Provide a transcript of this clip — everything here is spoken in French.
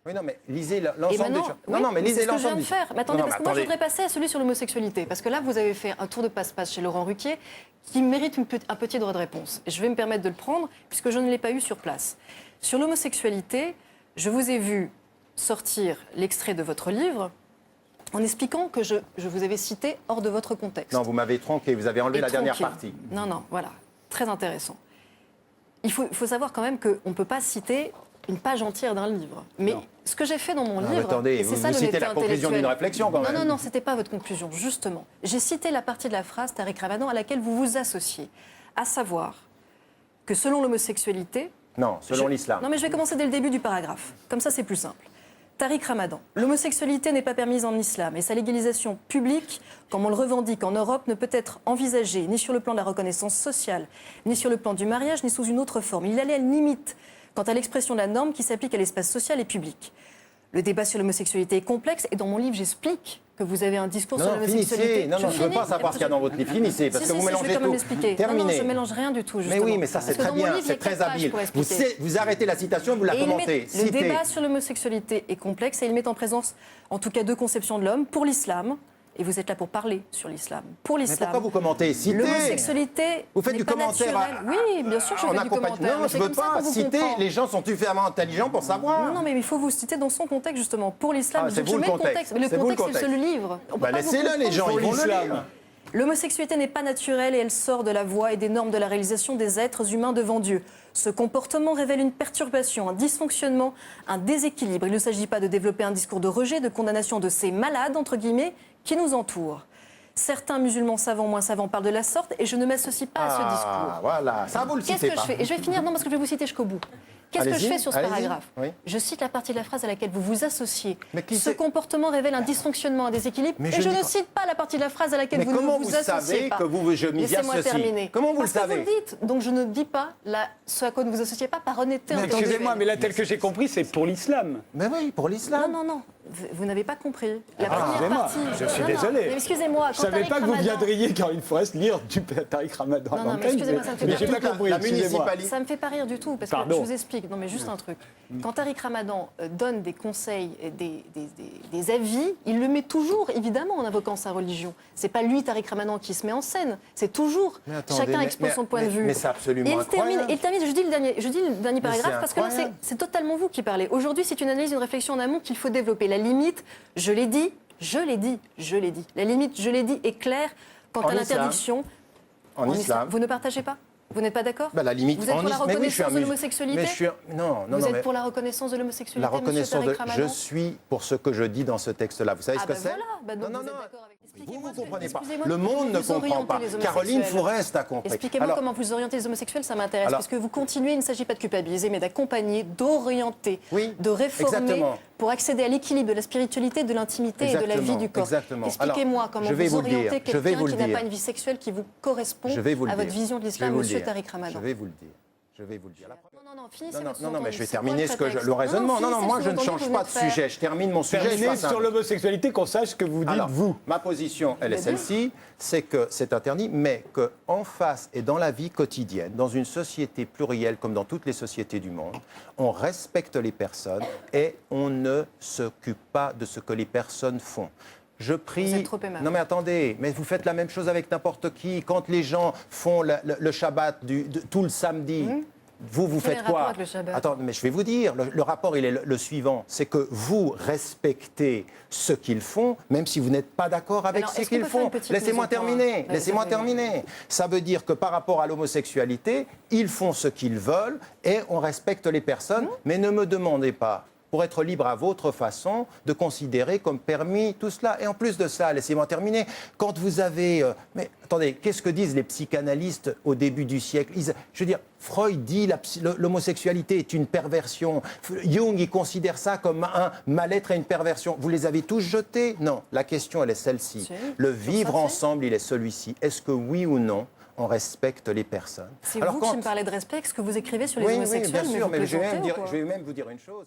Oui, non, mais lisez Et l'ensemble des maintenant, choses. oui, Non, mais lisez c'est ce que je viens l'ensemble de des faire. Mais attendez, Non, parce que mais moi, je attendez. voudrais passer à celui sur l'homosexualité. Parce que là, vous avez fait un tour de passe-passe chez Laurent Ruquier qui mérite un petit droit de réponse. Et je vais me permettre de le prendre puisque je ne l'ai pas eu sur place. Sur l'homosexualité, je vous ai vu sortir l'extrait de votre livre en expliquant que je vous avais cité hors de votre contexte. Non, vous m'avez tronqué, vous avez enlevé Et la dernière tronqué. partie. Non, voilà. Très intéressant. Il faut savoir quand même qu'on ne peut pas citer une page entière d'un livre. Mais ce que j'ai fait dans mon Non, mais livre, attendez, et c'est vous ça citez l'honnêteté la conclusion intellectuelle. d'une réflexion quand même. Non, c'était pas votre conclusion, justement. J'ai cité la partie de la phrase, Tariq Ramadan, à laquelle vous vous associez. À savoir que selon l'homosexualité... Non, selon l'islam. Non, mais je vais commencer dès le début du paragraphe. Comme ça, c'est plus simple. Tariq Ramadan. L'homosexualité n'est pas permise en islam et sa légalisation publique, comme on le revendique en Europe, ne peut être envisagée ni sur le plan de la reconnaissance sociale, ni sur le plan du mariage, ni sous une autre forme. Il y a une limite quant à l'expression de la norme qui s'applique à l'espace social et public. Le débat sur l'homosexualité est complexe et dans mon livre, j'explique que vous avez un discours sur l'homosexualité. Finissez. Non, je ne veux pas savoir ce qu'il y a dans votre livre. Finissez, parce que vous mélangez je vais quand même tout. expliquer. Terminez. Non, je ne mélange rien du tout, justement. Mais oui, mais ça, c'est très bien, c'est très habile. Vous arrêtez la citation, vous la commentez. Le débat sur l'homosexualité est complexe et il met en présence, en tout cas, deux conceptions de l'homme. Pour l'islam, et vous êtes là pour parler sur l'islam. Pour l'islam. Mais pourquoi vous commentez? Citez. L'homosexualité. Vous faites du commentaire. Oui, bien sûr, je fais du commentaire. Non, je ne veux pas citer. Les gens sont suffisamment intelligents pour savoir. Non, mais il faut vous citer dans son contexte, justement. Pour l'islam, c'est vous le contexte. Mais le contexte, c'est le livre. Laissez-le, les gens, ils vont le lire. L'homosexualité n'est pas naturelle et elle sort de la voie et des normes de la réalisation des êtres humains devant Dieu. Ce comportement révèle une perturbation, un dysfonctionnement, un déséquilibre. Il ne s'agit pas de développer un discours de rejet, de condamnation de ces malades, entre guillemets, qui nous entourent. Certains musulmans savants, moins savants, parlent de la sorte et je ne m'associe pas à ce discours. Voilà, ça vous le citez pas. Qu'est-ce que je fais? Et je vais finir, non, parce que je vais vous citer jusqu'au bout. Qu'est-ce que je fais sur ce paragraphe? Je cite la partie de la phrase à laquelle vous vous associez. Ce comportement révèle un dysfonctionnement, un déséquilibre. Et je ne cite pas la partie de la phrase à laquelle vous ne vous associez pas. Mais comment vous savez que je m'y associe? Laissez-moi terminer. Comment vous le savez? savez? Vous le dites. Donc je ne dis pas ce à quoi ne vous associez pas par honnêteté intellectuelle. Excusez-moi, mais là, tel que j'ai compris, c'est pour l'islam. Mais oui, pour l'islam. Non. Vous n'avez pas compris. La première partie. Je suis désolé. Excusez-moi. Je ne savais pas que vous viendriez, Caroline Forest, lire du Tariq Ramadan. Non, mais excusez-moi, ça me fait mais j'ai pas compris. Ça me fait pas rire du tout, parce que je vous explique. Non, mais juste un truc. Quand Tariq Ramadan donne des conseils, des avis, il le met toujours, évidemment, en invoquant sa religion. C'est pas lui, Tariq Ramadan, qui se met en scène. C'est toujours chacun expose son point de vue. Mais c'est absolument incroyable. Il termine. Je dis le dernier paragraphe parce que là, c'est totalement vous qui parlez. Aujourd'hui, c'est une analyse, une réflexion en amont qu'il faut développer. La limite, je l'ai dit. La limite, je l'ai dit, est claire quant à l'interdiction. En islam. Vous ne partagez pas? Vous n'êtes pas d'accord? La limite, vous êtes pour la reconnaissance de l'homosexualité? Vous êtes pour la reconnaissance de l'homosexualité? La reconnaissance je suis pour ce que je dis dans ce texte-là. Vous savez ce que c'est? Non. Vous ne comprenez pas. Le monde ne comprend pas. Caroline Forest a compris. Expliquez-moi comment vous orientez les homosexuels, ça m'intéresse. Parce que vous continuez, il ne s'agit pas de culpabiliser, mais d'accompagner, d'orienter, de réformer pour accéder à l'équilibre de la spiritualité, de l'intimité et de la vie du corps. Expliquez-moi comment vous orientez quelqu'un qui n'a pas une vie sexuelle qui vous correspond à votre vision de l'islam, monsieur Tariq Ramadan. Je vais vous le dire. Je vais vous le dire. Finissez Non, mais je vais terminer le raisonnement. Non, moi je ne change pas de sujet. Je termine mon sujet. Terminez sur l'homosexualité, qu'on sache ce que vous dites, vous. Ma position, elle est celle-ci, c'est que c'est interdit, mais qu'en face et dans la vie quotidienne, dans une société plurielle comme dans toutes les sociétés du monde, on respecte les personnes et on ne s'occupe pas de ce que les personnes font. Je prie. Vous êtes trop aimable. Non mais attendez, mais vous faites la même chose avec n'importe qui. Quand les gens font le Shabbat tout le samedi, vous faites quoi? Attends, mais je vais vous dire, le rapport il est le suivant, c'est que vous respectez ce qu'ils font, même si vous n'êtes pas d'accord avec ce qu'ils font. Laissez-moi terminer. Laissez-moi terminer. Ça veut dire que par rapport à l'homosexualité, ils font ce qu'ils veulent et on respecte les personnes, mais ne me demandez pas, pour être libre à votre façon, de considérer comme permis tout cela. Et en plus de ça, laissez-moi terminer, quand vous avez... mais attendez, qu'est-ce que disent les psychanalystes au début du siècle? Je veux dire, Freud dit l'homosexualité est une perversion. Jung, il considère ça comme un mal-être et une perversion. Vous les avez tous jetés? Non, la question, elle est celle-ci. Le vivre ensemble, il est celui-ci. Est-ce que oui ou non on respecte les personnes? C'est vous qui me parlez de respect, ce que vous écrivez sur les homosexuels? Oui, bien sûr, mais je vais même vous dire une chose.